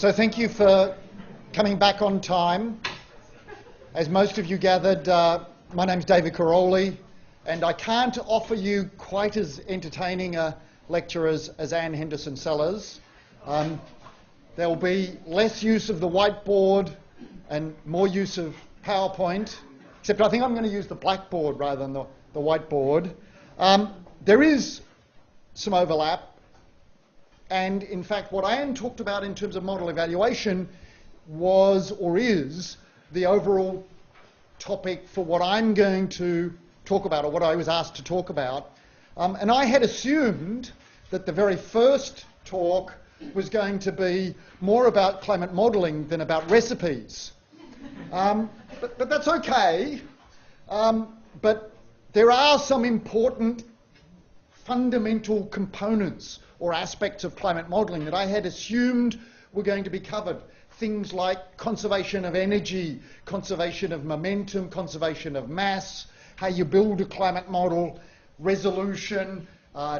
So thank you for coming back on time. As most of you gathered, my name's David Karoly, and I can't offer you quite as entertaining a lecture as Anne Henderson-Sellers. There'll be less use of the whiteboard and more use of PowerPoint, except I think I'm going to use the blackboard rather than the whiteboard. There is some overlap. And in fact, what Anne talked about in terms of model evaluation was, or is, the overall topic for what I'm going to talk about, or what I was asked to talk about. And I had assumed that the very first talk was going to be more about climate modelling than about recipes. But that's okay. But there are some important fundamental components or aspects of climate modelling that I had assumed were going to be covered. Things like conservation of energy, conservation of momentum, conservation of mass, how you build a climate model, resolution,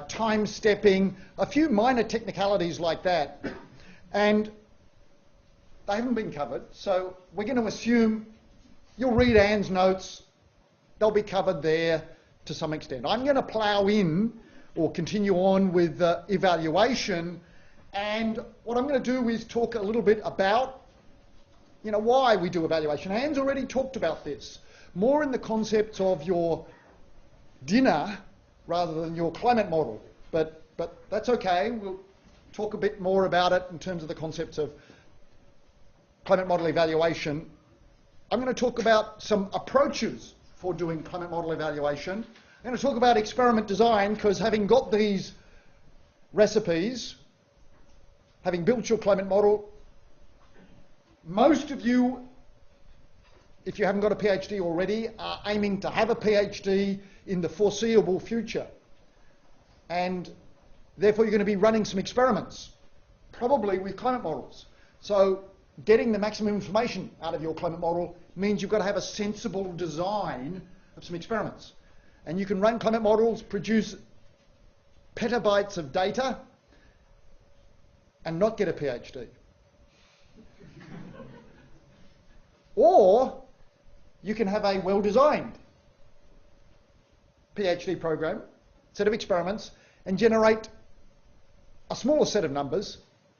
time stepping, a few minor technicalities like that. And they haven't been covered, so we're going to assume you'll read Anne's notes, they'll be covered there to some extent. I'm going to plough in or continue on with evaluation, and what I'm going to do is talk a little bit about, why we do evaluation. Anne's already talked about this, more in the concepts of your dinner rather than your climate model, but that's okay. We'll talk a bit more about it in terms of the concepts of climate model evaluation. I'm going to talk about some approaches for doing climate model evaluation. I'm going to talk about experiment design, because having got these recipes, having built your climate model, most of you, if you haven't got a PhD already, are aiming to have a PhD in the foreseeable future. And therefore you're going to be running some experiments, probably with climate models. So getting the maximum information out of your climate model means you've got to have a sensible design of some experiments. And you can run climate models, produce petabytes of data, and not get a PhD. Or you can have a well-designed PhD program, set of experiments, and generate a smaller set of numbers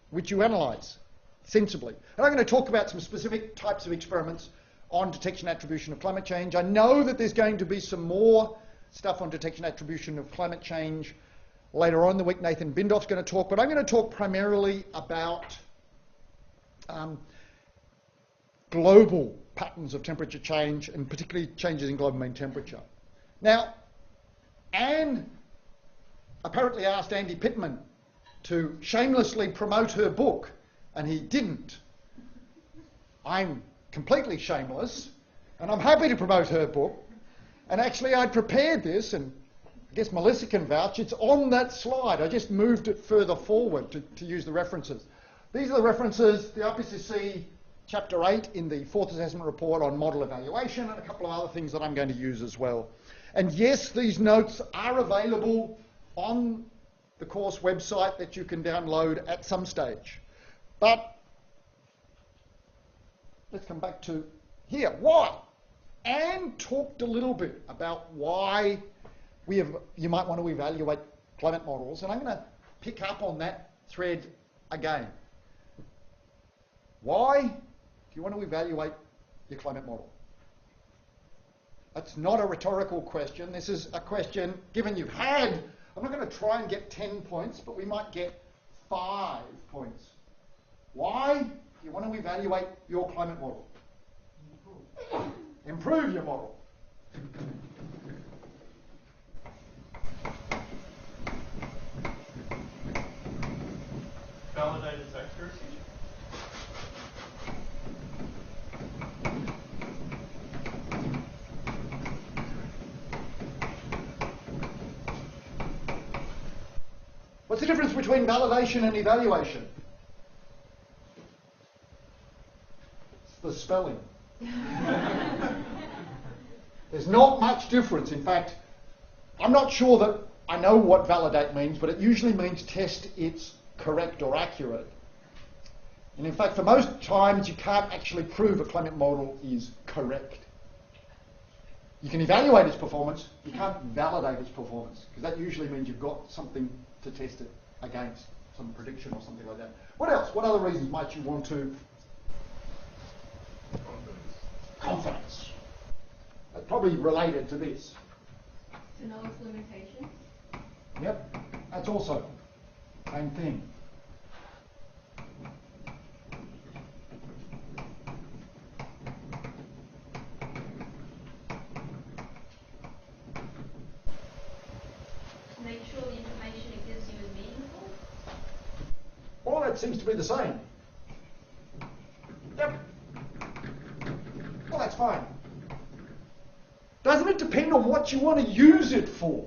which you analyse sensibly. And I'm going to talk about some specific types of experiments on detection attribution of climate change. I know that there's going to be some more stuff on detection attribution of climate change later on in the week. Nathan Bindoff's going to talk, but I'm going to talk primarily about global patterns of temperature change, and particularly changes in global mean temperature. Now, Anne apparently asked Andy Pittman to shamelessly promote her book, and he didn't. I'm completely shameless, and I'm happy to promote her book. And actually, I'd prepared this, and I guess Melissa can vouch, it's on that slide. I just moved it further forward to use the references. These are the references, the IPCC Chapter 8 in the fourth assessment report on model evaluation, and a couple of other things that I'm going to use as well. And yes, these notes are available on the course website that you can download at some stage. But let's come back to here. Why? Anne talked a little bit about why you might want to evaluate climate models, and I'm going to pick up on that thread again. Why do you want to evaluate your climate model? That's not a rhetorical question. This is a question, given you've had, I'm not going to try and get 10 points, but we might get 5 points. Why do you want to evaluate your climate model? Improve your model. Validate its accuracy. What's the difference between validation and evaluation? It's the spelling. There's not much difference. In fact, I'm not sure that I know what validate means, but it usually means test it's correct or accurate. And in fact, for most times, you can't actually prove a climate model is correct. You can evaluate its performance, you can't validate its performance, because that usually means you've got something to test it against, some prediction or something like that. What else? What other reasons might you want to? Confidence. That's probably related to this. To know its limitations? Yep, that's also same thing. To make sure the information it gives you is meaningful? All that seems to be the same. Yep. Well, that's fine. Doesn't it depend on what you want to use it for?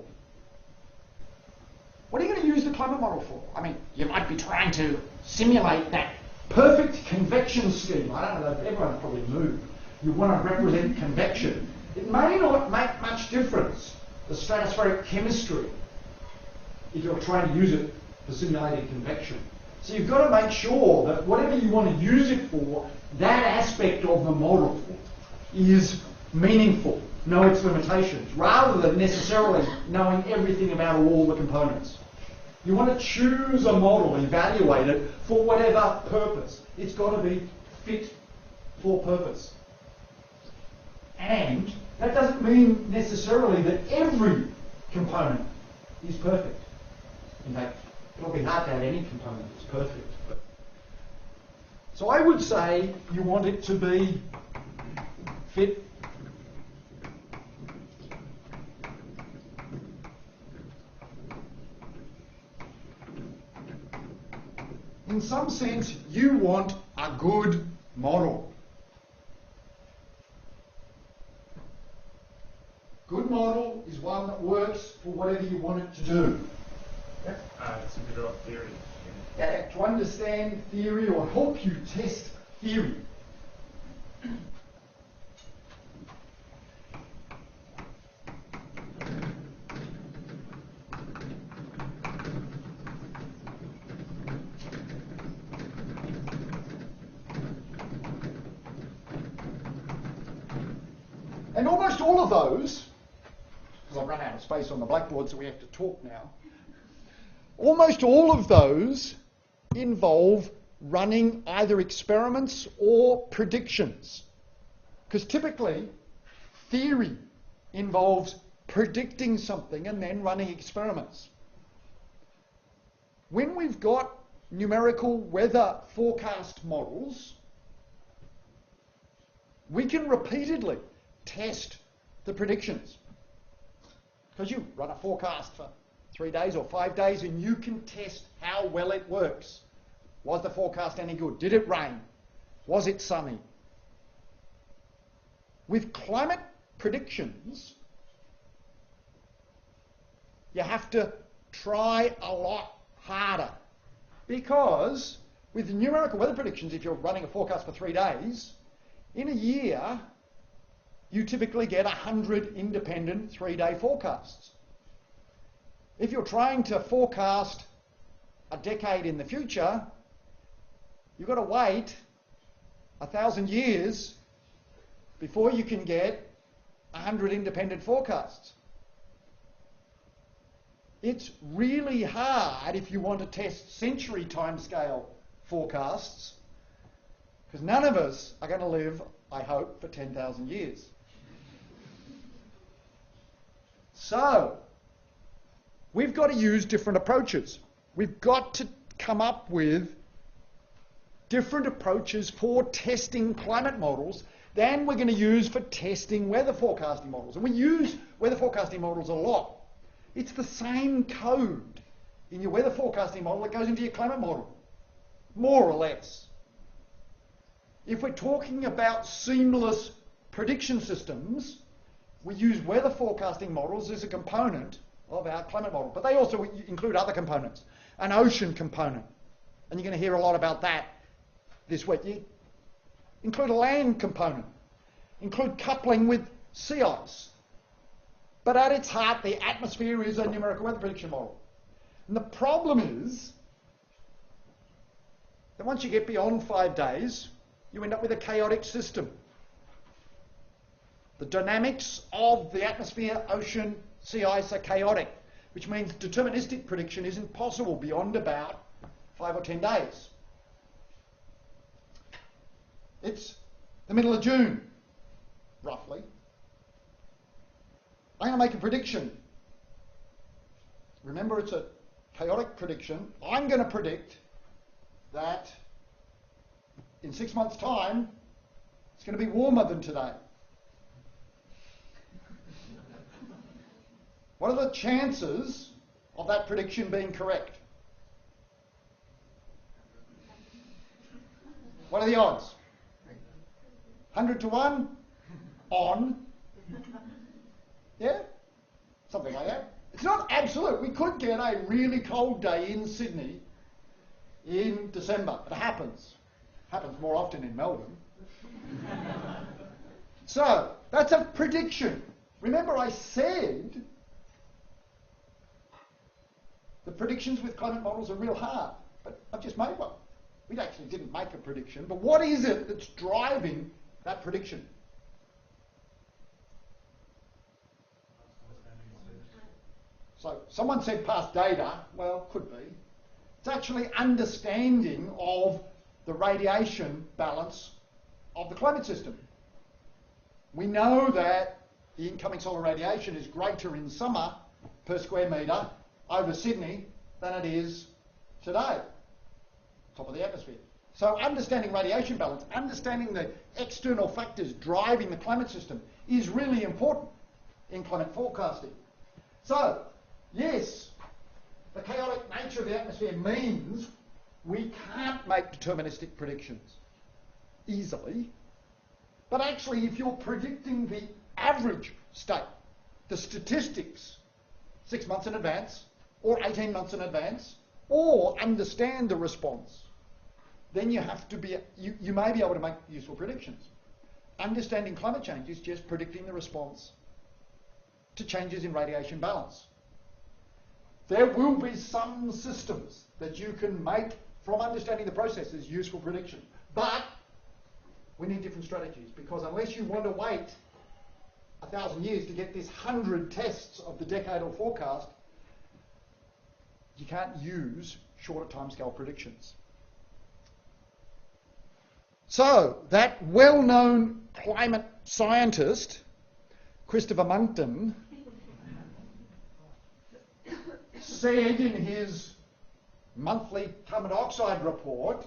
What are you going to use the climate model for? I mean, you might be trying to simulate that perfect convection scheme. I don't know, everyone's probably moved. You want to represent convection. It may not make much difference, the stratospheric chemistry, if you're trying to use it for simulating convection. So you've got to make sure that whatever you want to use it for, that aspect of the model is meaningful, know its limitations, rather than necessarily knowing everything about all the components. You want to choose a model, evaluate it for whatever purpose. It's got to be fit for purpose. And that doesn't mean necessarily that every component is perfect. In fact, it'll be hard to have any component that's perfect. So I would say you want it to be fit in some sense, you want a good model. Good model is one that works for whatever you want it to do. It's a bit of theory. Yeah, to understand theory or help you test theory. And almost all of those, because I've run out of space on the blackboard, so we have to talk now. Almost all of those involve running either experiments or predictions. Because typically, theory involves predicting something and then running experiments. When we've got numerical weather forecast models, we can repeatedly test the predictions. Because you run a forecast for 3 days or 5 days and you can test how well it works. Was the forecast any good? Did it rain? Was it sunny? With climate predictions, you have to try a lot harder. Because with numerical weather predictions, if you're running a forecast for 3 days, in a year, you typically get 100 independent 3-day forecasts. If you're trying to forecast a decade in the future, you've got to wait 1,000 years before you can get 100 independent forecasts. It's really hard if you want to test century timescale forecasts, because none of us are going to live, I hope, for 10,000 years. So, we've got to use different approaches. We've got to come up with different approaches for testing climate models than we're going to use for testing weather forecasting models. And we use weather forecasting models a lot. It's the same code in your weather forecasting model that goes into your climate model, more or less. If we're talking about seamless prediction systems, we use weather forecasting models as a component of our climate model. But they also include other components, an ocean component. And you're going to hear a lot about that this week. You include a land component, include coupling with sea ice. But at its heart, the atmosphere is a numerical weather prediction model. And the problem is, then once you get beyond 5 days, you end up with a chaotic system. The dynamics of the atmosphere, ocean, sea ice are chaotic, which means deterministic prediction isn't possible beyond about 5 or 10 days. It's the middle of June, roughly. I'm going to make a prediction. Remember, it's a chaotic prediction. I'm going to predict that in 6 months' time, it's going to be warmer than today. What are the chances of that prediction being correct? What are the odds? 100 to 1 on, yeah? Something like that. It's not absolute. We could get a really cold day in Sydney in December. It happens. Happens more often in Melbourne. So, that's a prediction. Remember, I said the predictions with climate models are real hard, but I've just made one. We actually didn't make a prediction, but what is it that's driving that prediction? So someone said past data. Well, could be. It's actually understanding of the radiation balance of the climate system. We know that the incoming solar radiation is greater in summer per square metre over Sydney than it is today, top of the atmosphere. So understanding radiation balance, understanding the external factors driving the climate system is really important in climate forecasting. So, yes, the chaotic nature of the atmosphere means we can't make deterministic predictions easily. But actually, if you're predicting the average state, the statistics, 6 months in advance, or 18 months in advance, or understand the response, then you have to be, you may be able to make useful predictions. Understanding climate change is just predicting the response to changes in radiation balance. There will be some systems that you can make from understanding the processes useful prediction. But we need different strategies, because unless you want to wait 1,000 years to get this 100 tests of the decadal forecast, you can't use shorter timescale predictions. So, that well-known climate scientist, Christopher Monckton, said in his monthly carbon dioxide report,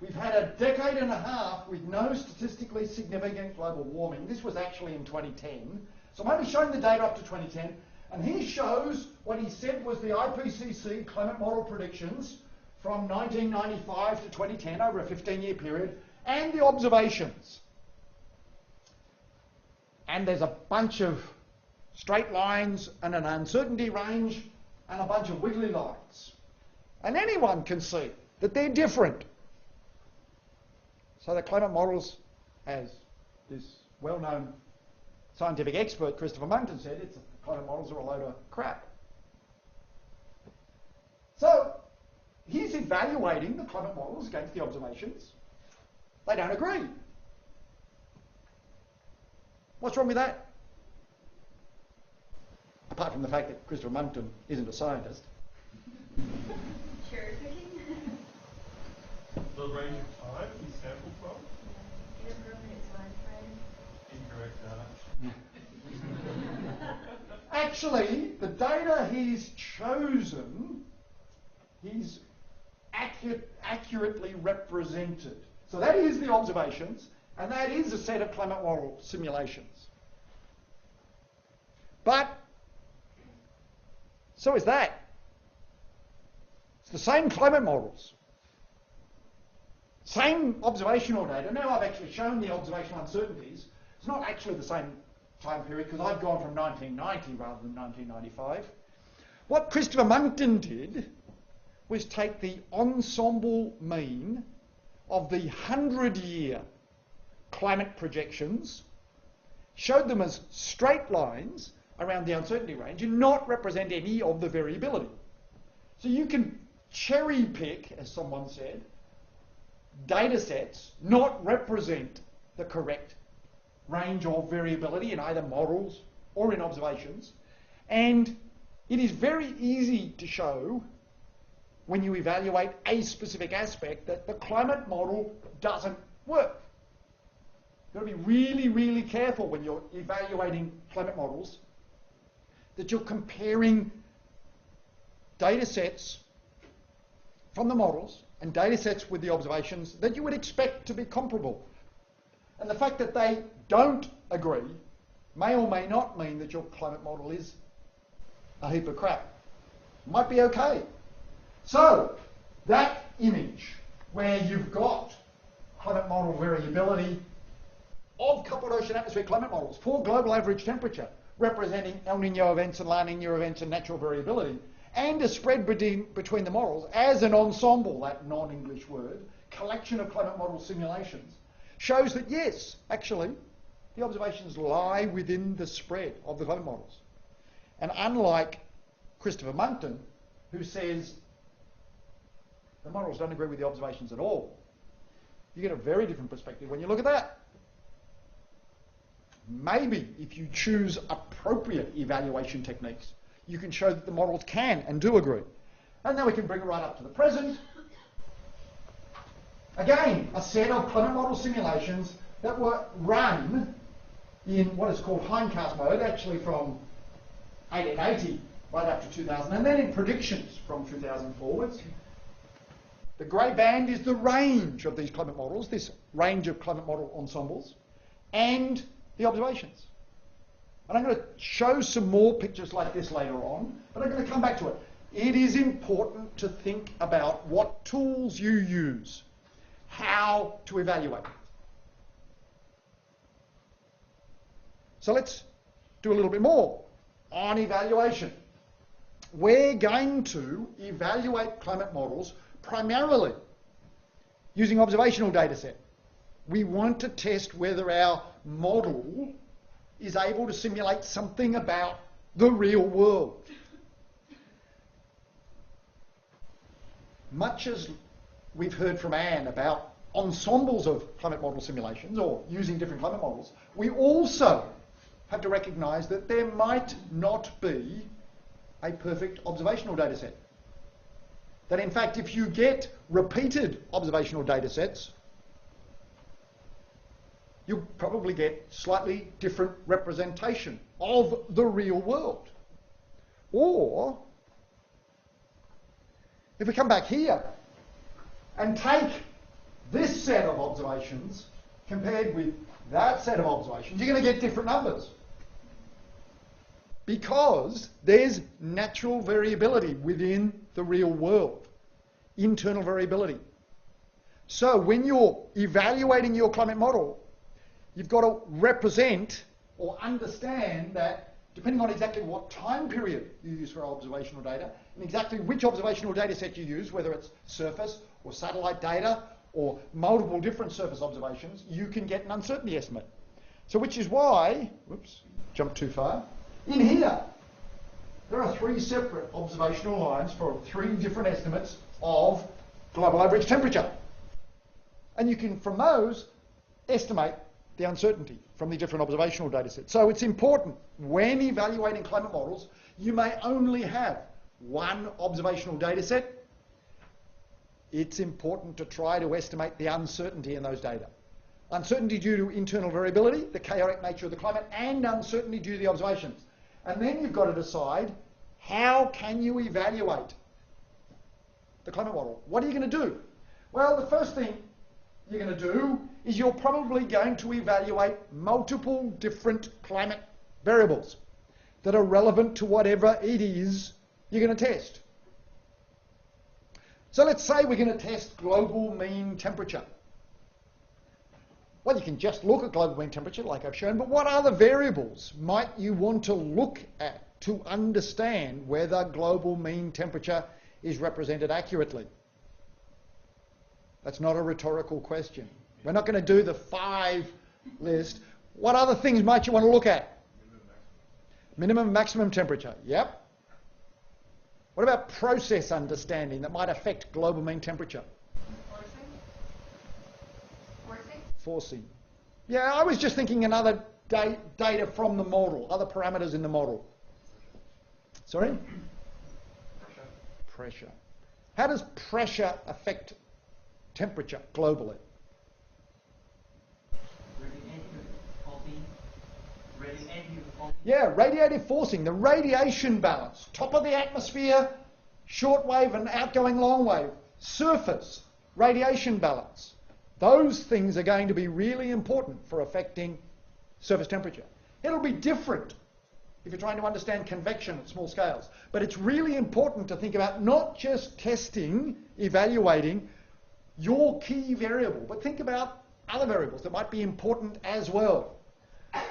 we've had a decade and a half with no statistically significant global warming. This was actually in 2010. So I'm only showing the data up to 2010. And he shows what he said was the IPCC climate model predictions from 1995 to 2010 over a 15-year period, and the observations. And there's a bunch of straight lines and an uncertainty range and a bunch of wiggly lines. And anyone can see that they're different. So the climate models, as this well-known scientific expert Christopher Monckton said, the climate models are a load of crap. So he's evaluating the climate models against the observations. They don't agree. What's wrong with that? Apart from the fact that Christopher Monckton isn't a scientist. Cherry picking? The range of time he sampled from? Inappropriate time frame. Incorrect data. Actually, the data he's chosen, he's accurately represented. So that is the observations, and that is a set of climate model simulations. But so is that. It's the same climate models. Same observational data. Now I've actually shown the observational uncertainties. It's not actually the same time period, because I've gone from 1990 rather than 1995. What Christopher Monckton did was take the ensemble mean of the 100-year climate projections, showed them as straight lines around the uncertainty range and not represent any of the variability. So you can cherry pick, as someone said, data sets not represent the correct range of variability in either models or in observations. And it is very easy to show, when you evaluate a specific aspect, that the climate model doesn't work. You've got to be really, really careful when you're evaluating climate models that you're comparing data sets from the models and data sets with the observations that you would expect to be comparable. And the fact that they don't agree may or may not mean that your climate model is a heap of crap. Might be okay. So, that image where you've got climate model variability of coupled ocean atmosphere climate models for global average temperature, representing El Nino events and La Nina events and natural variability, and a spread between the models as an ensemble, that non-English word, collection of climate model simulations, shows that yes, actually, the observations lie within the spread of the climate models. And unlike Christopher Monckton, who says the models don't agree with the observations at all, you get a very different perspective when you look at that. Maybe if you choose appropriate evaluation techniques, you can show that the models can and do agree. And then we can bring it right up to the present. Again, a set of climate model simulations that were run in what is called hindcast mode, actually from 1880 right up to 2000, and then in predictions from 2000 forwards. The grey band is the range of these climate models, this range of climate model ensembles, and the observations. And I'm going to show some more pictures like this later on, but I'm going to come back to it. It is important to think about what tools you use, how to evaluate. So let's do a little bit more on evaluation. We're going to evaluate climate models primarily using observational data set. We want to test whether our model is able to simulate something about the real world. Much as we've heard from Anne about ensembles of climate model simulations or using different climate models, we also have to recognise that there might not be a perfect observational data set. That in fact, if you get repeated observational data sets, you'll probably get slightly different representation of the real world. Or, if we come back here and take this set of observations compared with that set of observations, you're going to get different numbers. Because there's natural variability within the real world, internal variability. So when you're evaluating your climate model, you've got to represent or understand that depending on exactly what time period you use for observational data and exactly which observational data set you use, whether it's surface or satellite data or multiple different surface observations, you can get an uncertainty estimate. So which is why, whoops, jumped too far. In here, there are 3 separate observational lines for 3 different estimates of global average temperature. And you can, from those, estimate the uncertainty from the different observational data sets. So it's important when evaluating climate models, you may only have one observational data set. It's important to try to estimate the uncertainty in those data. Uncertainty due to internal variability, the chaotic nature of the climate, and uncertainty due to the observations. And then you've got to decide, how can you evaluate the climate model? What are you going to do? Well, the first thing you're going to do is you're probably going to evaluate multiple different climate variables that are relevant to whatever it is you're going to test. So let's say we're going to test global mean temperature. Well, you can just look at global mean temperature like I've shown, but what other variables might you want to look at to understand whether global mean temperature is represented accurately? That's not a rhetorical question. We're not going to do the 5 list. What other things might you want to look at? Minimum, maximum temperature. Yep. What about process understanding that might affect global mean temperature? forcing. Yeah, I was just thinking another data from the model, other parameters in the model. Sorry? Pressure. How does pressure affect temperature globally? Yeah, radiative forcing, the radiation balance, top of the atmosphere, shortwave and outgoing long wave, surface, radiation balance. Those things are going to be really important for affecting surface temperature. It'll be different if you're trying to understand convection at small scales. But it's really important to think about not just testing, evaluating your key variable, but think about other variables that might be important as well.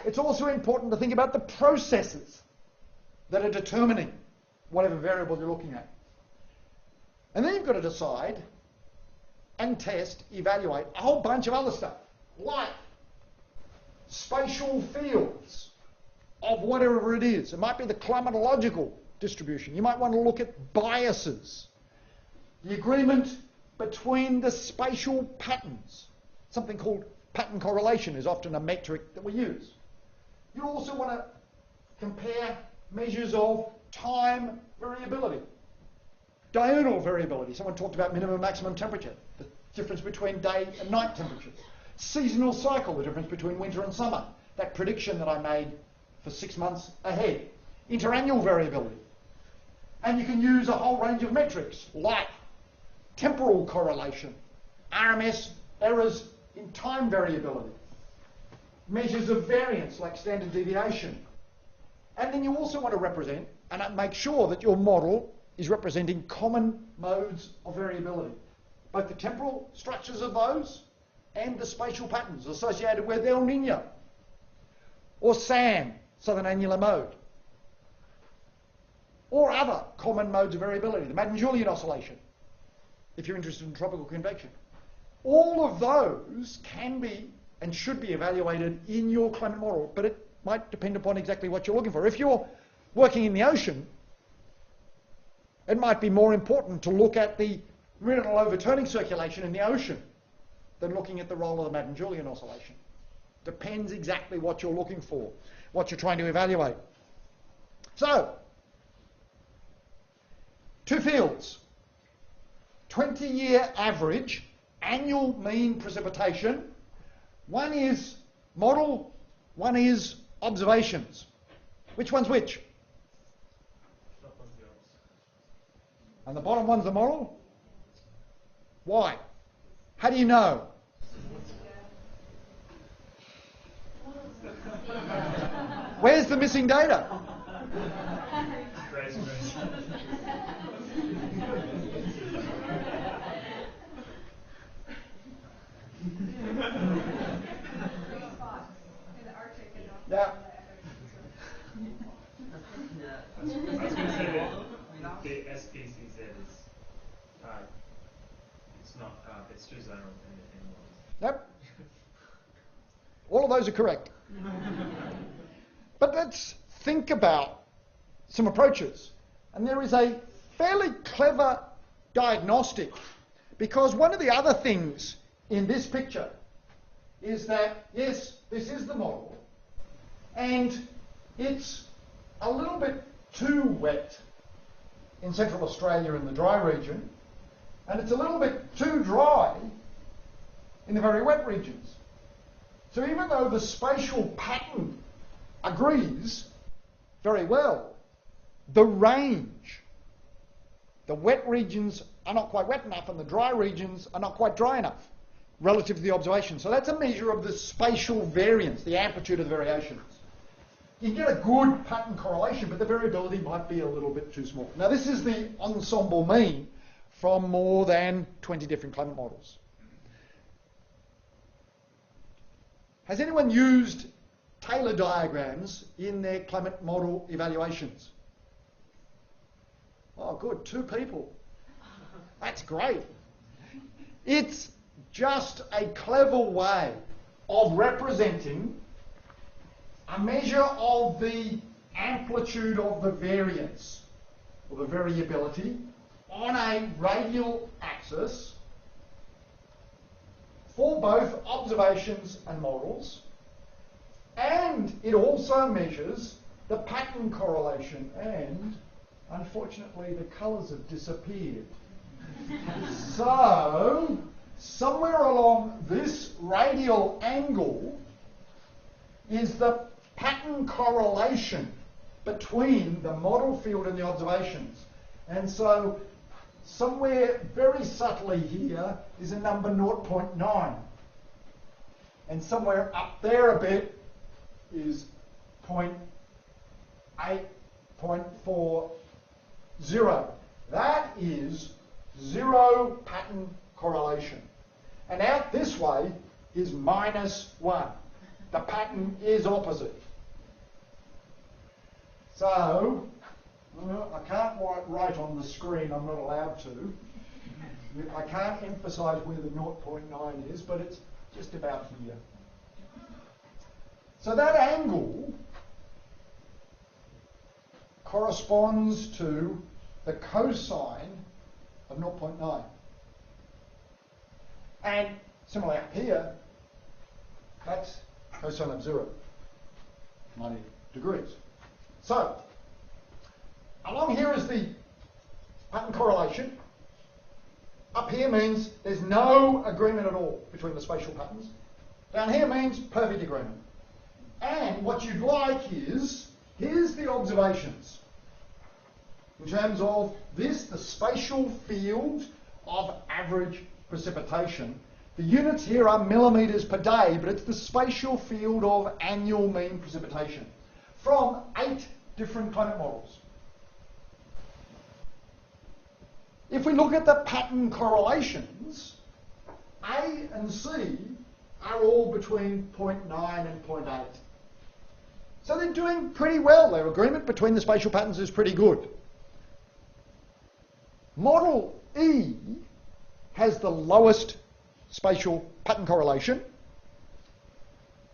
It's also important to think about the processes that are determining whatever variable you're looking at. And then you've got to decide and test, evaluate a whole bunch of other stuff, like spatial fields of whatever it is. It might be the climatological distribution. You might want to look at biases, the agreement between the spatial patterns. Something called pattern correlation is often a metric that we use. You also want to compare measures of time variability, diurnal variability. Someone talked about minimum and maximum temperature, the difference between day and night temperatures. Seasonal cycle, the difference between winter and summer, that prediction that I made for 6 months ahead. Interannual variability. And you can use a whole range of metrics like temporal correlation, RMS errors in time variability, measures of variance like standard deviation. And then you also want to represent and make sure that your model is representing common modes of variability, both the temporal structures of those and the spatial patterns associated with El Nino or SAM, Southern Annular Mode, or other common modes of variability, the Madden-Julian oscillation, if you're interested in tropical convection. All of those can be and should be evaluated in your climate model, but it might depend upon exactly what you're looking for. If you're working in the ocean, it might be more important to look at the meridional overturning circulation in the ocean than looking at the role of the Madden-Julian oscillation. Depends exactly what you're looking for, what you're trying to evaluate. So, two fields. 20-year average, annual mean precipitation. One is model, one is observations. Which one's which? And the bottom one's the model? Why? How do you know? Where's the missing data? Yeah. I was going to say that the SPCZ is, it's not, it's too zonal in models. Nope. All of those are correct. But let's think about some approaches. And there is a fairly clever diagnostic, because one of the other things in this picture is that, yes, this is the model, and it's a little bit too wet in Central Australia in the dry region, and it's a little bit too dry in the very wet regions. So even though the spatial pattern agrees very well, the range, the wet regions are not quite wet enough and the dry regions are not quite dry enough relative to the observation. So that's a measure of the spatial variance, the amplitude of the variations. You can get a good pattern correlation, but the variability might be a little bit too small. Now this is the ensemble mean from more than 20 different climate models. Has anyone used Tailor diagrams in their climate model evaluations? Oh, good, 2 people. That's great. It's just a clever way of representing a measure of the amplitude of the variance, or the variability, on a radial axis, for both observations and models, and it also measures the pattern correlation, and unfortunately the colours have disappeared. So somewhere along this radial angle is the pattern correlation between the model field and the observations. And so somewhere very subtly here is a number 0.9. And somewhere up there a bit is 0.8.40. That is zero pattern correlation. And out this way is -1. The pattern is opposite. So, I can't write on the screen, I'm not allowed to. I can't emphasize where the 0.9 is, but it's just about here. So that angle corresponds to the cosine of 0.9. And similarly up here, that's cosine of 0, 90 degrees. So, along here is the pattern correlation. Up here means there's no agreement at all between the spatial patterns. Down here means perfect agreement. And what you'd like is, here's the observations. In terms of this, the spatial field of average precipitation. The units here are millimetres per day, but it's the spatial field of annual mean precipitation from 8 different climate models. If we look at the pattern correlations, A and C are all between 0.9 and 0.8. So they're doing pretty well. Their agreement between the spatial patterns is pretty good. Model E has the lowest spatial pattern correlation,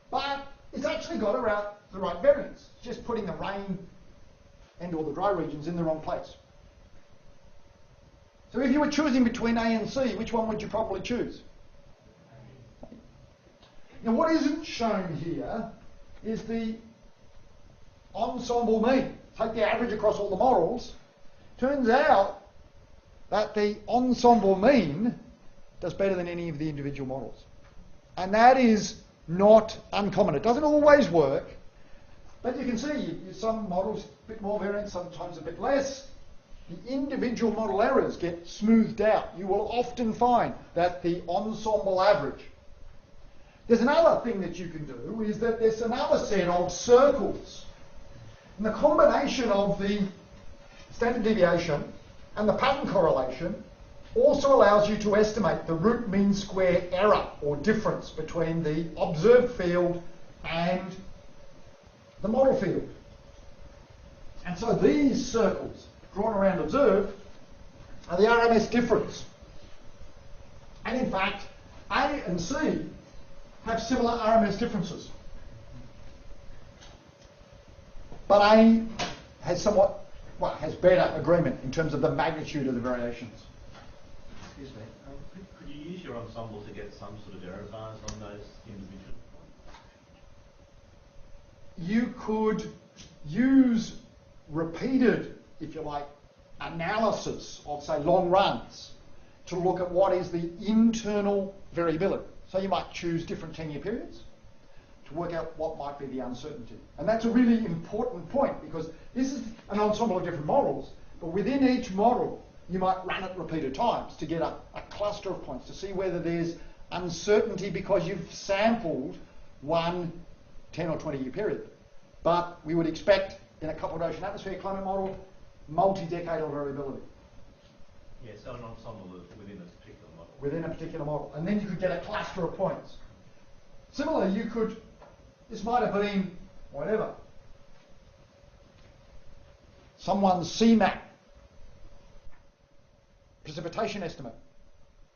but it's actually got around the right variance. It's just putting the rain and all the dry regions in the wrong place. So if you were choosing between A and C, which one would you probably choose? Now what isn't shown here is the ensemble mean. Take the average across all the models. Turns out that the ensemble mean does better than any of the individual models. And that is not uncommon. It doesn't always work, but you can see some models a bit more variance, sometimes a bit less. The individual model errors get smoothed out. You will often find that the ensemble average. There's another thing that you can do, is that there's another set of circles. And the combination of the standard deviation and the pattern correlation also allows you to estimate the root mean square error or difference between the observed field and the model field. And so these circles drawn around observed are the RMS difference. And in fact, A and C have similar RMS differences. But A has has better agreement in terms of the magnitude of the variations. Excuse me, could you use your ensemble to get some sort of error bars on those individual points? You could use repeated, if you like, analysis of, say, long runs to look at what is the internal variability. So you might choose different 10-year periods to work out what might be the uncertainty. And that's a really important point, because this is an ensemble of different models, but within each model you might run it repeated times to get a cluster of points to see whether there's uncertainty because you've sampled one 10 or 20-year period. But we would expect in a coupled ocean atmosphere climate model, multi-decadal variability. Yeah, so an ensemble is within a particular model. Within a particular model. And then you could get a cluster of points. Similarly, you could, this might have been, whatever, someone's CMAP precipitation estimate.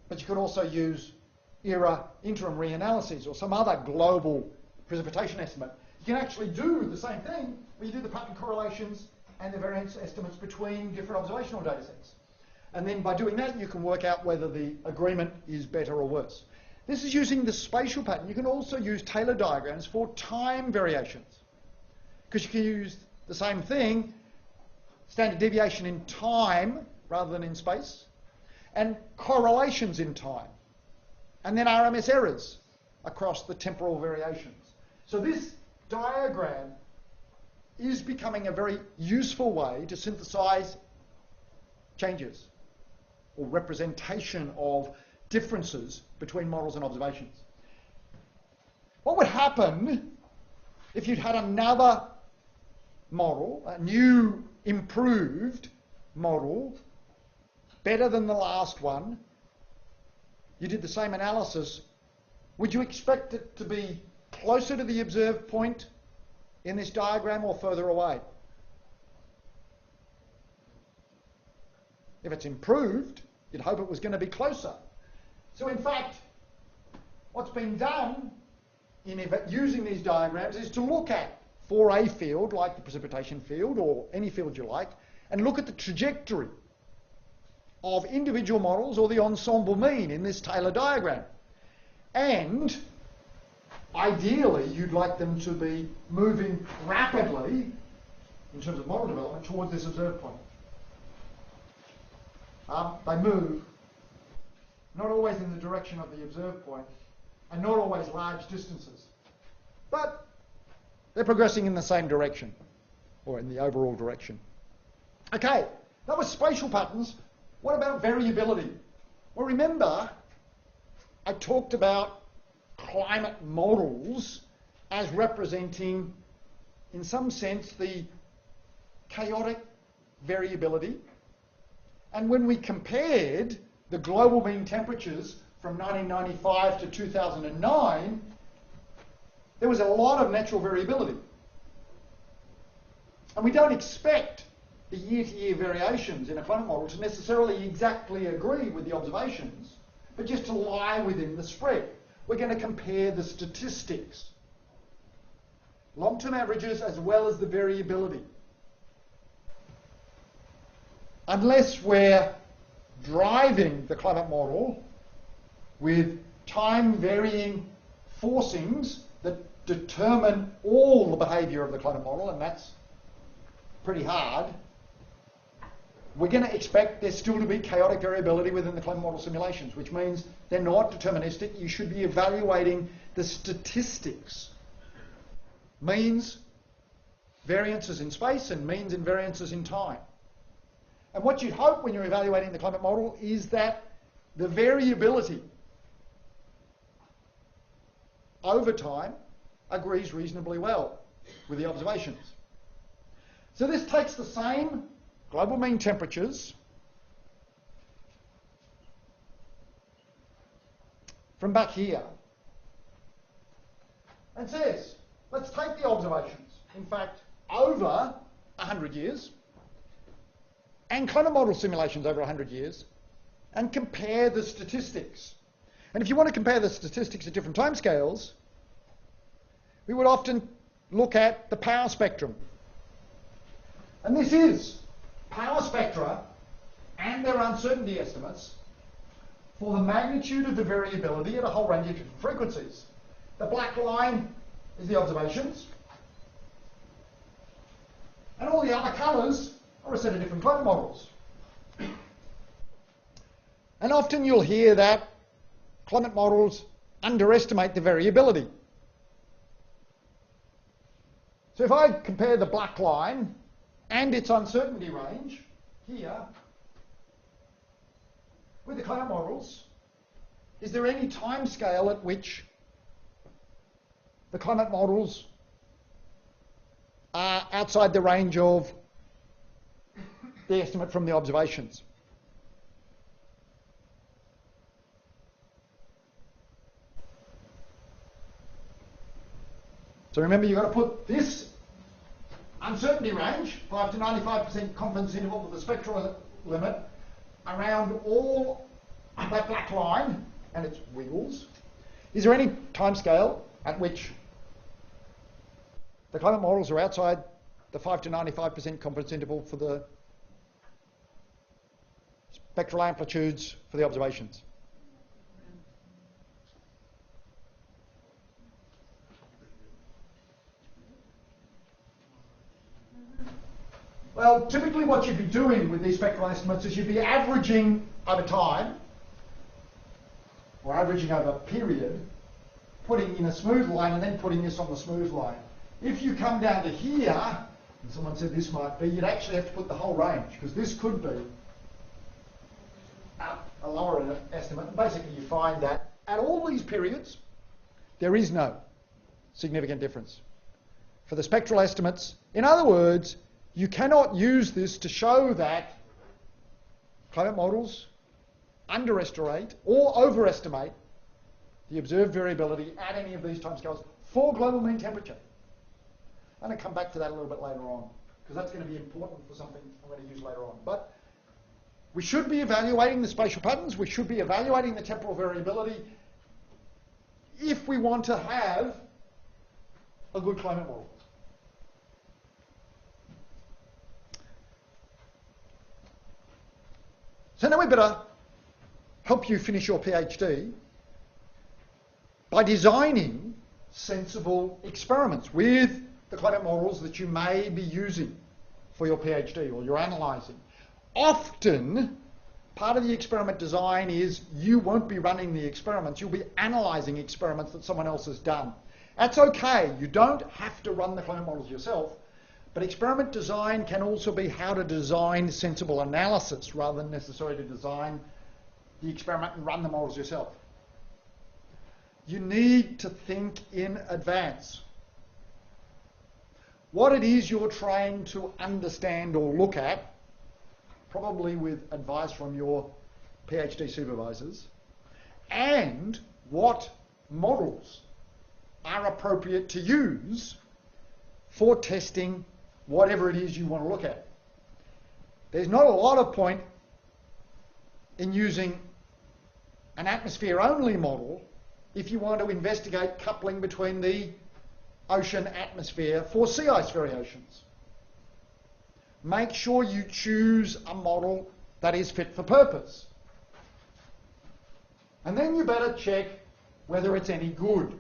But you could also use ERA interim reanalyses or some other global precipitation estimate. You can actually do the same thing where you do the pattern correlations and the variance estimates between different observational data sets. And then by doing that, you can work out whether the agreement is better or worse. This is using the spatial pattern. You can also use Tailor diagrams for time variations, because you can use the same thing, standard deviation in time rather than in space, and correlations in time, and then RMS errors across the temporal variations. So this diagram is becoming a very useful way to synthesize changes or representation of differences between models and observations. What would happen if you'd had another model, a new improved model, better than the last one? You did the same analysis. Would you expect it to be closer to the observed point in this diagram or further away? If it's improved, you'd hope it was going to be closer. So in fact, what's been done in using these diagrams is to look at, for a field like the precipitation field or any field you like, and look at the trajectory of individual models or the ensemble mean in this Tailor diagram. And ideally, you'd like them to be moving rapidly in terms of model development towards this observed point. They move not always in the direction of the observed point and not always large distances, but they're progressing in the same direction or in the overall direction. Okay, that was spatial patterns. What about variability? Well, remember, I talked about climate models as representing, in some sense, the chaotic variability. And when we compared the global mean temperatures from 1995 to 2009, there was a lot of natural variability. And we don't expect the year-to-year variations in a climate model to necessarily exactly agree with the observations, but just to lie within the spread. We're going to compare the statistics, long-term averages as well as the variability. Unless we're driving the climate model with time-varying forcings that determine all the behaviour of the climate model, and that's pretty hard, we're going to expect there still to be chaotic variability within the climate model simulations, which means they're not deterministic. You should be evaluating the statistics. Means, variances in space, and means and variances in time. And what you'd hope when you're evaluating the climate model is that the variability over time agrees reasonably well with the observations. So this takes the same global mean temperatures from back here and says, let's take the observations, in fact, over 100 years, and climate model simulations over 100 years, and compare the statistics. And if you want to compare the statistics at different timescales, we would often look at the power spectrum. And this is power spectra and their uncertainty estimates for the magnitude of the variability at a whole range of different frequencies. The black line is the observations, and all the other colours are a set of different climate models. And often you'll hear that climate models underestimate the variability. So if I compare the black line and its uncertainty range here with the climate models, is there any time scale at which the climate models are outside the range of the estimate from the observations? So remember, you've got to put this uncertainty range, 5 to 95% confidence interval with the spectral limit, around all that black line and its wiggles. Is there any time scale at which the climate models are outside the 5 to 95% confidence interval for the spectral amplitudes for the observations? Well, typically what you'd be doing with these spectral estimates is you'd be averaging over time, or averaging over a period, putting in a smooth line and then putting this on the smooth line. If you come down to here, and someone said this might be, you'd actually have to put the whole range, because this could be a lower estimate. And basically you find that at all these periods, there is no significant difference for the spectral estimates. In other words, you cannot use this to show that climate models underestimate or overestimate the observed variability at any of these timescales for global mean temperature. I'm going to come back to that a little bit later on, because that's going to be important for something I'm going to use later on. But we should be evaluating the spatial patterns, we should be evaluating the temporal variability if we want to have a good climate model. So now we better help you finish your PhD by designing sensible experiments with the climate models that you may be using for your PhD or you're analysing. Often, part of the experiment design is you won't be running the experiments, you'll be analysing experiments that someone else has done. That's okay, you don't have to run the climate models yourself, but experiment design can also be how to design sensible analysis rather than necessarily to design the experiment and run the models yourself. You need to think in advance. What it is you're trying to understand or look at, probably with advice from your PhD supervisors, and what models are appropriate to use for testing whatever it is you want to look at. There's not a lot of point in using an atmosphere-only model if you want to investigate coupling between the ocean atmosphere for sea ice variations. Make sure you choose a model that is fit for purpose. And then you better check whether it's any good.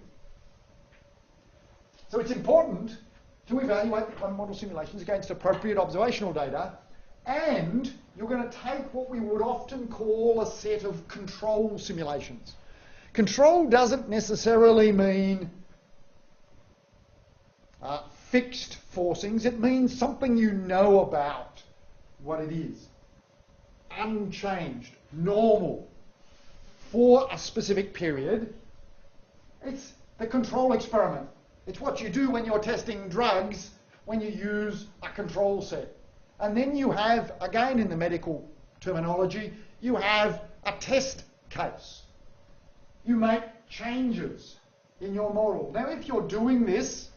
So it's important to evaluate the climate model simulations against appropriate observational data, and you're going to take what we would often call a set of control simulations. Control doesn't necessarily mean fixed forcings. It means something you know about what it is. Unchanged, normal, for a specific period. It's the control experiment. It's what you do when you're testing drugs when you use a control set. And then you have, again in the medical terminology, you have a test case. You make changes in your model. Now if you're doing this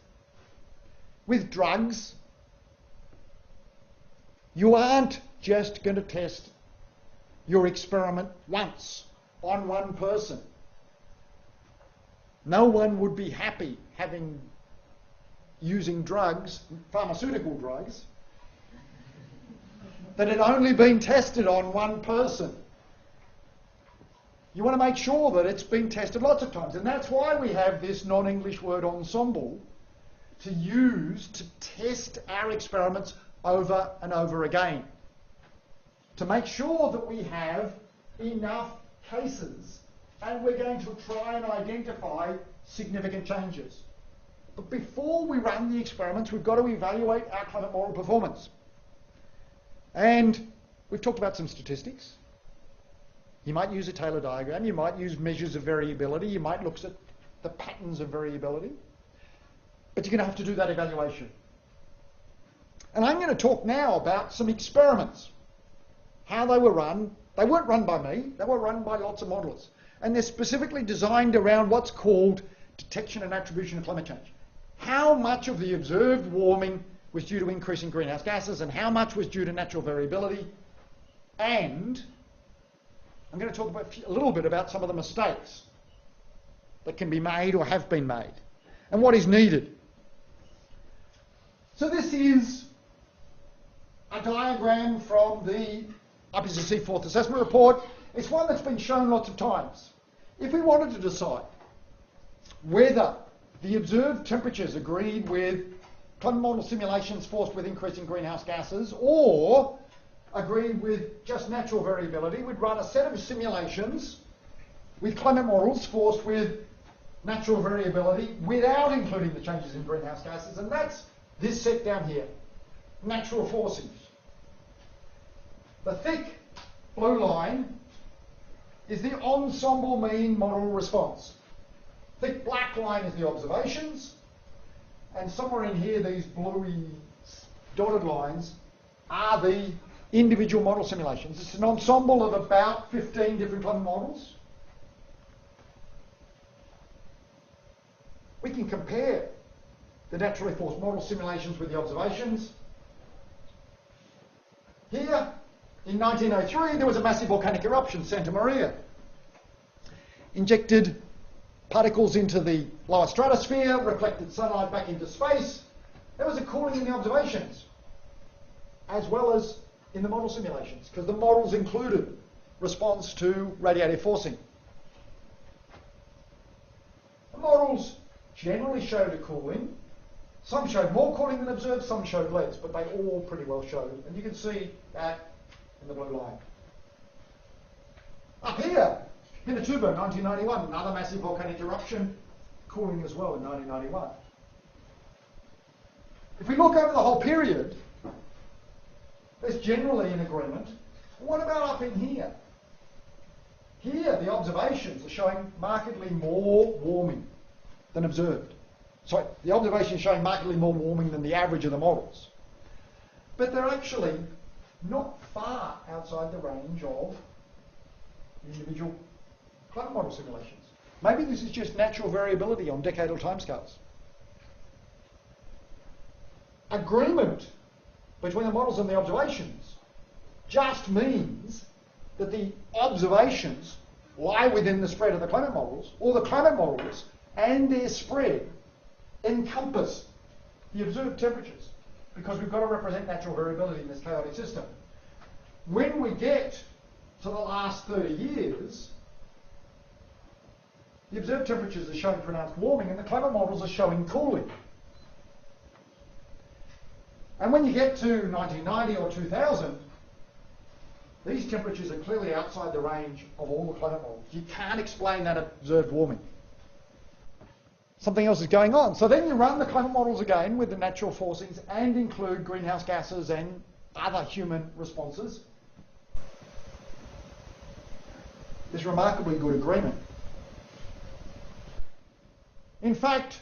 with drugs, you aren't just going to test your experiment once on one person. No one would be happy using drugs, pharmaceutical drugs, that had only been tested on one person. You want to make sure that it's been tested lots of times. And that's why we have this non-English word ensemble to use to test our experiments over and over again, to make sure that we have enough cases and we're going to try and identify significant changes. But before we run the experiments, we've got to evaluate our climate model performance. And we've talked about some statistics. You might use a Tailor diagram, you might use measures of variability, you might look at the patterns of variability, but you're going to have to do that evaluation. And I'm going to talk now about some experiments, how they were run. They weren't run by me, they were run by lots of modelers. And they're specifically designed around what's called detection and attribution of climate change. How much of the observed warming was due to increasing greenhouse gases and how much was due to natural variability. And I'm going to talk about a little bit about some of the mistakes that can be made or have been made and what is needed. So this is a diagram from the IPCC Fourth Assessment Report. It's one that's been shown lots of times. If we wanted to decide whether the observed temperatures agreed with climate model simulations forced with increasing greenhouse gases, or agree with just natural variability. We'd run a set of simulations with climate models forced with natural variability without including the changes in greenhouse gases, and that's this set down here, natural forcings. The thick blue line is the ensemble mean model response. Thick black line is the observations, and somewhere in here these bluey dotted lines are the individual model simulations. It's an ensemble of about 15 different climate models. We can compare the naturally forced model simulations with the observations. Here, in 1903, there was a massive volcanic eruption, Santa Maria. Injected particles into the lower stratosphere, reflected sunlight back into space. There was a cooling in the observations, as well as in the model simulations, because the models included response to radiative forcing. The models generally showed a cooling. Some showed more cooling than observed, some showed less, but they all pretty well showed. And you can see that in the blue line. Up here, Pinatubo, 1991, another massive volcanic eruption, cooling as well in 1991. If we look over the whole period, there's generally an agreement. What about up in here? Here, the observations are showing markedly more warming than observed. Sorry, the observations showing markedly more warming than the average of the models. But they're actually not far outside the range of individual climate model simulations. Maybe this is just natural variability on decadal timescales. Agreement between the models and the observations just means that the observations lie within the spread of the climate models, or the climate models and their spread encompass the observed temperatures, because we've got to represent natural variability in this chaotic system. When we get to the last 30 years, the observed temperatures are showing pronounced warming and the climate models are showing cooling. And when you get to 1990 or 2000, these temperatures are clearly outside the range of all the climate models. You can't explain that observed warming. Something else is going on. So then you run the climate models again with the natural forcings and include greenhouse gases and other human responses. There's remarkably good agreement. In fact,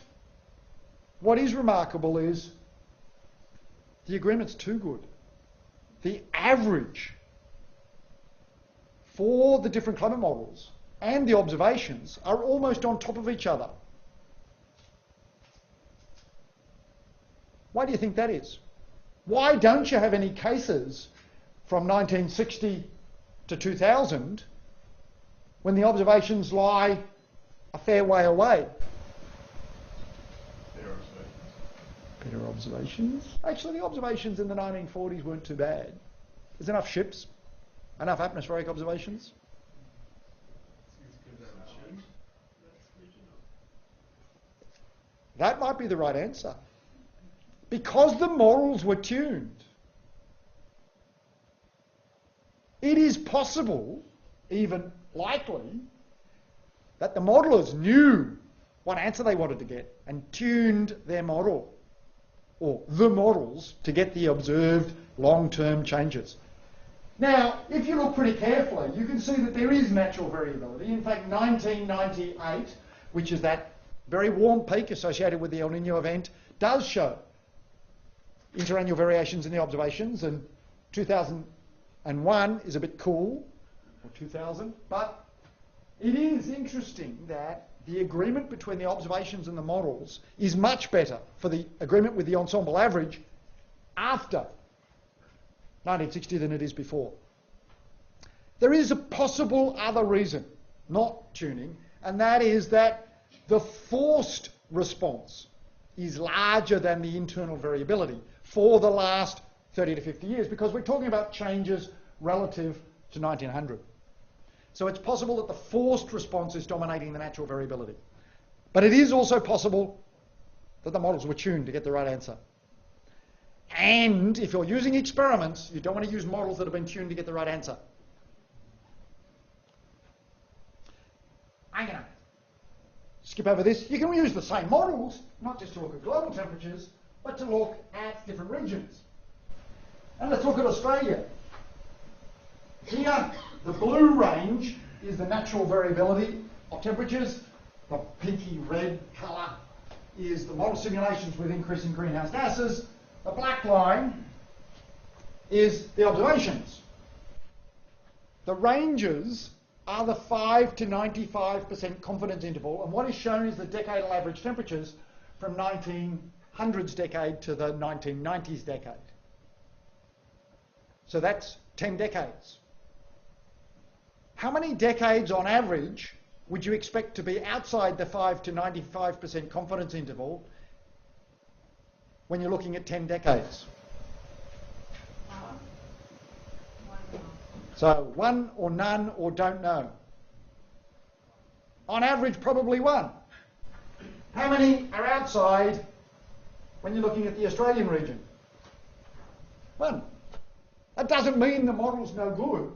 what is remarkable is the agreement's too good. The average for the different climate models and the observations are almost on top of each other. Why do you think that is? Why don't you have any cases from 1960 to 2000 when the observations lie a fair way away? Better observations? Actually, the observations in the 1940s weren't too bad. There's enough ships, enough atmospheric observations. That might be the right answer. Because the models were tuned, it is possible, even likely, that the modelers knew what answer they wanted to get and tuned their model, or the models, to get the observed long-term changes. Now, if you look pretty carefully, you can see that there is natural variability. In fact, 1998, which is that very warm peak associated with the El Nino event, does show interannual variations in the observations, and 2001 is a bit cool, or 2000, but it is interesting that the agreement between the observations and the models is much better for the agreement with the ensemble average after 1960 than it is before. There is a possible other reason, not tuning, and that is that the forced response is larger than the internal variability for the last 30 to 50 years, because we're talking about changes relative to 1900. So it's possible that the forced response is dominating the natural variability. But it is also possible that the models were tuned to get the right answer. And if you're using experiments, you don't want to use models that have been tuned to get the right answer. I'm going to skip over this. You can use the same models, not just to look at global temperatures, but to look at different regions. And let's look at Australia. Here, the blue range is the natural variability of temperatures. The pinky red colour is the model simulations with increasing greenhouse gases. The black line is the observations. The ranges are the 5 to 95% confidence interval, and what is shown is the decadal average temperatures from 1900s decade to the 1990s decade. So that's 10 decades. How many decades on average would you expect to be outside the 5 to 95% confidence interval when you're looking at 10 decades? So 1 or none or don't know. On average, probably 1. How many are outside when you're looking at the Australian region? 1. That doesn't mean the model's no good.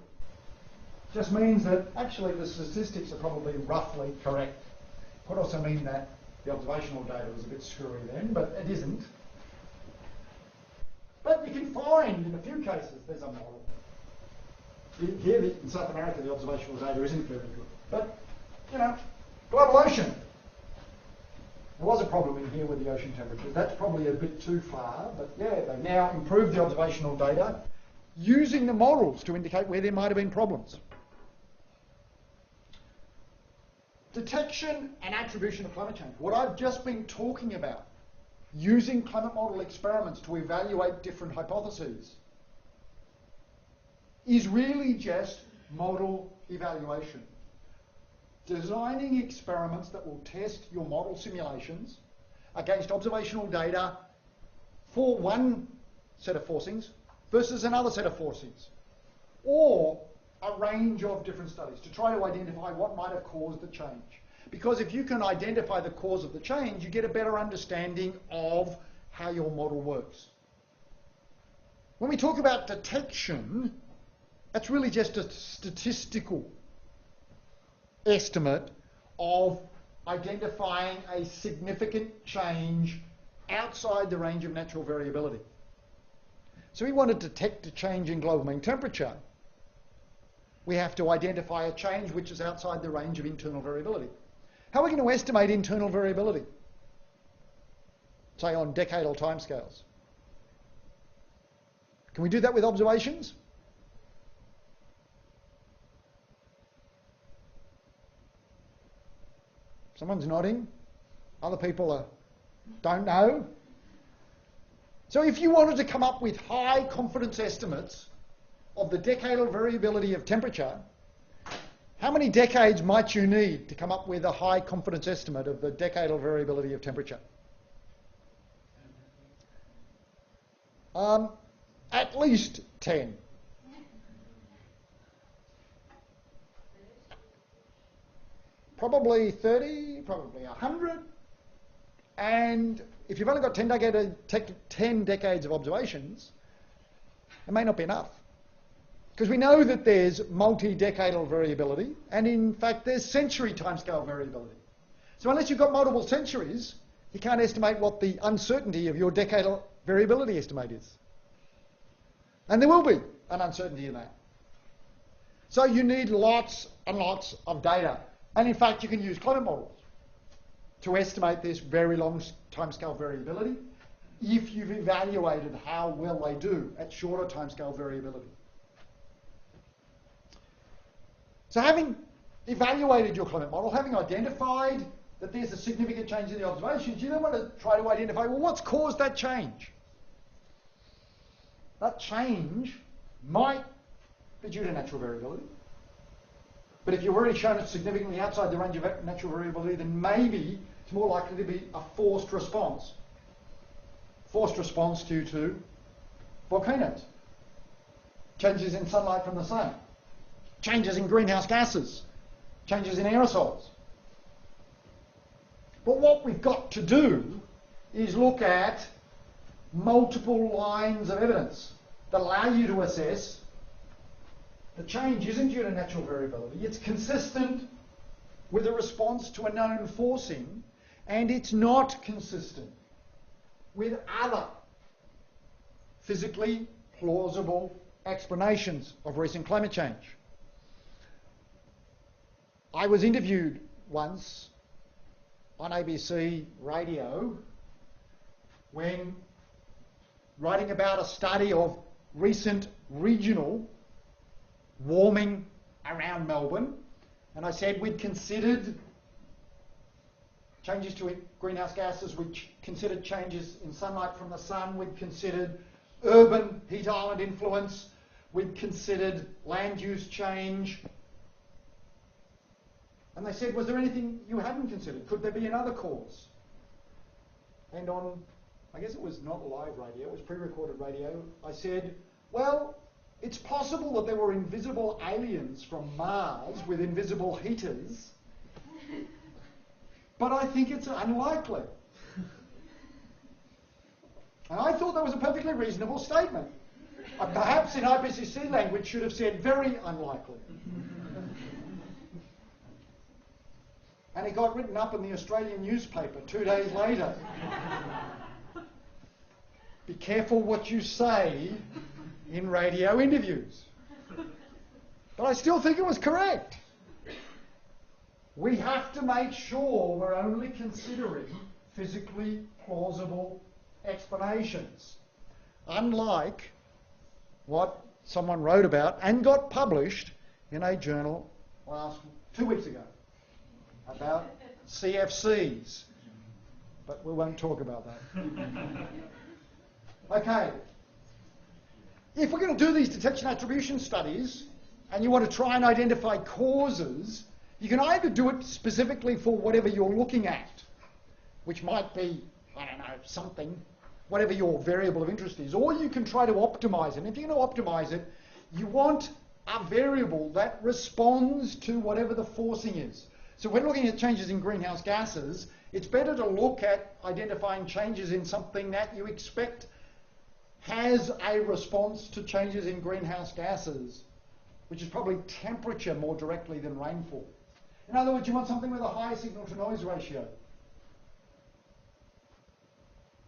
It just means that actually the statistics are probably roughly correct. It could also mean that the observational data was a bit screwy then, but it isn't. But you can find in a few cases there's a model. Here in South America the observational data isn't very good. But, you know, global ocean. There was a problem in here with the ocean temperature. That's probably a bit too far, but yeah, they now improved the observational data using the models to indicate where there might have been problems. Detection and attribution of climate change. What I've just been talking about, using climate model experiments to evaluate different hypotheses, is really just model evaluation. Designing experiments that will test your model simulations against observational data for one set of forcings versus another set of forcings, or a range of different studies to try to identify what might have caused the change. Because if you can identify the cause of the change, you get a better understanding of how your model works. When we talk about detection, that's really just a statistical estimate of identifying a significant change outside the range of natural variability. So we want to detect a change in global mean temperature. We have to identify a change which is outside the range of internal variability. How are we going to estimate internal variability? Say on decadal timescales. Can we do that with observations? Someone's nodding. Other people don't know. So if you wanted to come up with high confidence estimates of the decadal variability of temperature, how many decades might you need to come up with a high confidence estimate of the decadal variability of temperature? At least 10. Probably 30, probably 100. And if you've only got 10 decades of observations, it may not be enough. Because we know that there's multi-decadal variability, and in fact there's century timescale variability. So unless you've got multiple centuries, you can't estimate what the uncertainty of your decadal variability estimate is. And there will be an uncertainty in that. So you need lots and lots of data. And in fact, you can use climate models to estimate this very long timescale variability if you've evaluated how well they do at shorter timescale variability. So having evaluated your climate model, having identified that there's a significant change in the observations, you then want to try to identify, well, what's caused that change? That change might be due to natural variability. But if you've already shown it's significantly outside the range of natural variability, then maybe it's more likely to be a forced response. Forced response due to volcanoes. Changes in sunlight from the sun. Changes in greenhouse gases. Changes in aerosols. But what we've got to do is look at multiple lines of evidence that allow you to assess the change isn't due to natural variability, it's consistent with a response to a known forcing, and it's not consistent with other physically plausible explanations of recent climate change. I was interviewed once on ABC radio when writing about a study of recent regional warming around Melbourne, and I said we'd considered changes to greenhouse gases, we'd considered changes in sunlight from the sun, we'd considered urban heat island influence, we'd considered land use change. And they said, was there anything you hadn't considered? Could there be another cause? And on, I guess it was not live radio, it was pre-recorded radio, I said, well, it's possible that there were invisible aliens from Mars with invisible heaters, but I think it's unlikely. And I thought that was a perfectly reasonable statement. Perhaps in IPCC language should have said very unlikely. And it got written up in the Australian newspaper 2 days later. Be careful what you say in radio interviews. But I still think it was correct. We have to make sure we're only considering physically plausible explanations. Unlike what someone wrote about and got published in a journal 2 weeks ago about CFCs. But we won't talk about that. Okay. If we're going to do these detection attribution studies and you want to try and identify causes, you can either do it specifically for whatever you're looking at, which might be, I don't know, something, whatever your variable of interest is, or you can try to optimize it. And if you're going to optimize it, you want a variable that responds to whatever the forcing is. So when looking at changes in greenhouse gases, it's better to look at identifying changes in something that you expect has a response to changes in greenhouse gases, which is probably temperature more directly than rainfall. In other words, you want something with a high signal-to-noise ratio.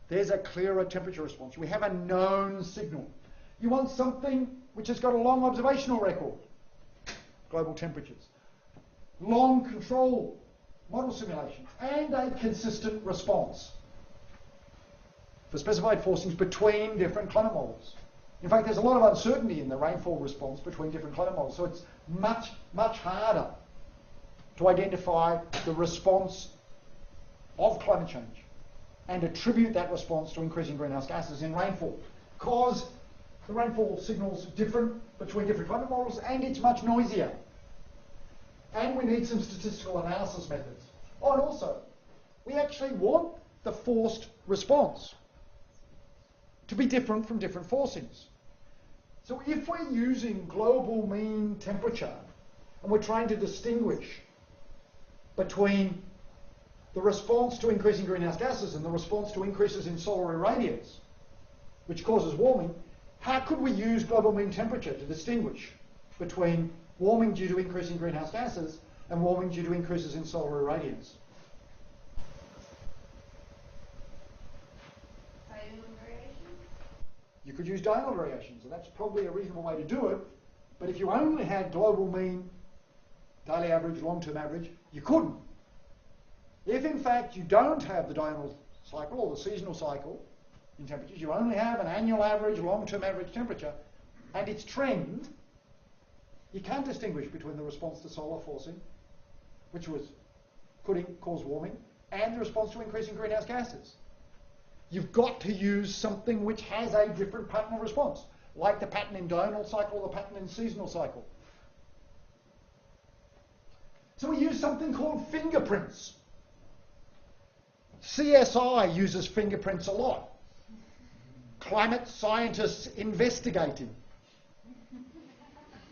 There's a clearer temperature response. We have a known signal. You want something which has got a long observational record, global temperatures, long control model simulations, and a consistent response for specified forcings between different climate models. In fact, there's a lot of uncertainty in the rainfall response between different climate models, so it's much, much harder to identify the response of climate change and attribute that response to increasing greenhouse gases in rainfall, because the rainfall signal's different between different climate models and it's much noisier. And we need some statistical analysis methods. Oh, and also, we actually want the forced response to be different from different forcings. So if we're using global mean temperature and we're trying to distinguish between the response to increasing greenhouse gases and the response to increases in solar irradiance, which causes warming, how could we use global mean temperature to distinguish between warming due to increasing greenhouse gases and warming due to increases in solar irradiance? You could use diurnal variations, and that's probably a reasonable way to do it. But if you only had global mean, daily average, long-term average, you couldn't. If in fact you don't have the diurnal cycle or the seasonal cycle in temperatures, you only have an annual average, long-term average temperature, and its trend, you can't distinguish between the response to solar forcing, which could cause warming, and the response to increasing greenhouse gases. You've got to use something which has a different pattern of response, like the pattern in diurnal cycle or the pattern in seasonal cycle. So we use something called fingerprints. CSI uses fingerprints a lot. Climate scientists investigating.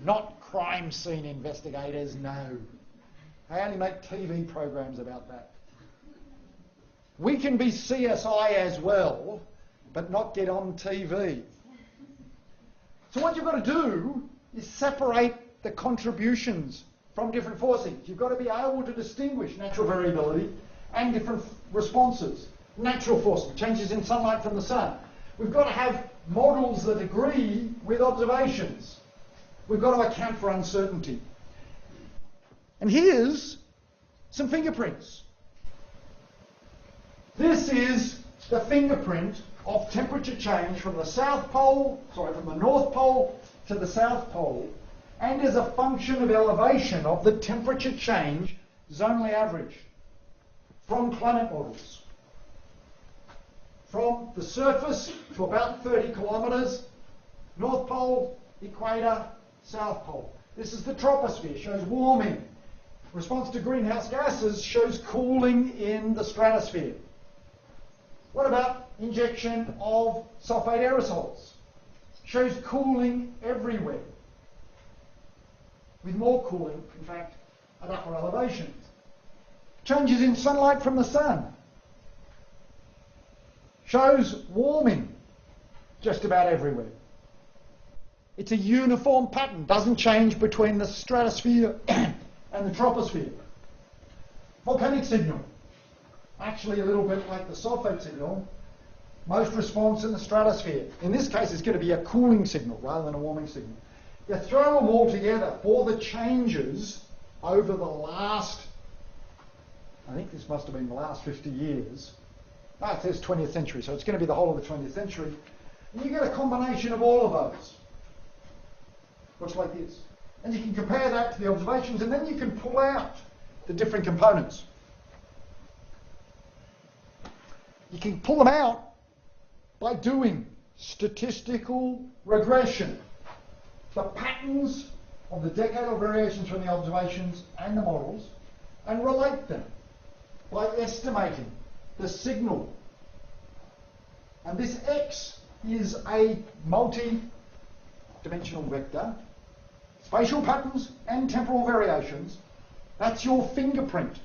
Not crime scene investigators, no. They only make TV programs about that. We can be CSI as well but not get on TV. So what you've got to do is separate the contributions from different forcings. You've got to be able to distinguish natural variability and different responses. Natural forcing, changes in sunlight from the sun. We've got to have models that agree with observations. We've got to account for uncertainty. And here's some fingerprints. This is the fingerprint of temperature change from the from the North Pole to the South Pole, and as a function of elevation of the temperature change zonally average from climate models. From the surface to about 30 kilometres, North Pole, equator, South Pole. This is the troposphere, shows warming. Response to greenhouse gases shows cooling in the stratosphere. What about injection of sulfate aerosols? Shows cooling everywhere, with more cooling, in fact, at upper elevations. Changes in sunlight from the sun. Shows warming just about everywhere. It's a uniform pattern, doesn't change between the stratosphere and the troposphere. Volcanic signal, actually a little bit like the sulfate signal, most response in the stratosphere. In this case, it's going to be a cooling signal rather than a warming signal. You throw them all together for the changes over the last, I think this must have been the last 50 years. No, it says 20th century, so it's going to be the whole of the 20th century. And you get a combination of all of those. Looks like this. And you can compare that to the observations, and then you can pull out the different components. You can pull them out by doing statistical regression. The patterns of the decadal variations from the observations and the models, and relate them by estimating the signal. And this X is a multi-dimensional vector. Spatial patterns and temporal variations, that's your fingerprint.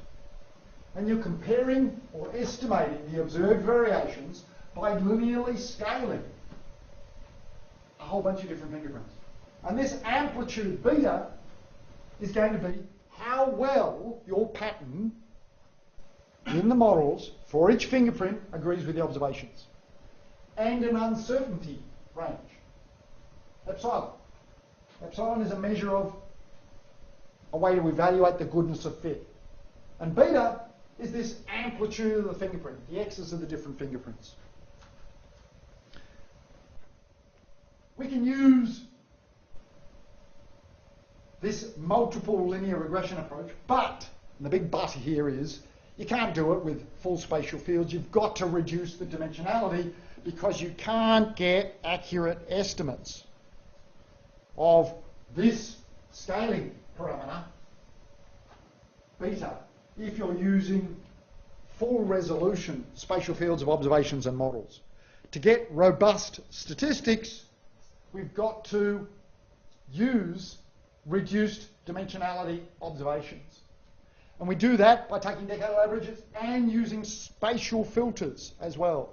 And you're comparing or estimating the observed variations by linearly scaling a whole bunch of different fingerprints. And this amplitude beta is going to be how well your pattern in the models for each fingerprint agrees with the observations. And an uncertainty range, epsilon. Epsilon is a measure of a way to evaluate the goodness of fit. And beta is this amplitude of the fingerprint. The X's are the different fingerprints. We can use this multiple linear regression approach, but, and the big but here is, you can't do it with full spatial fields. You've got to reduce the dimensionality because you can't get accurate estimates of this scaling parameter, beta, if you're using full resolution spatial fields of observations and models. To get robust statistics, we've got to use reduced dimensionality observations. And we do that by taking decadal averages and using spatial filters as well.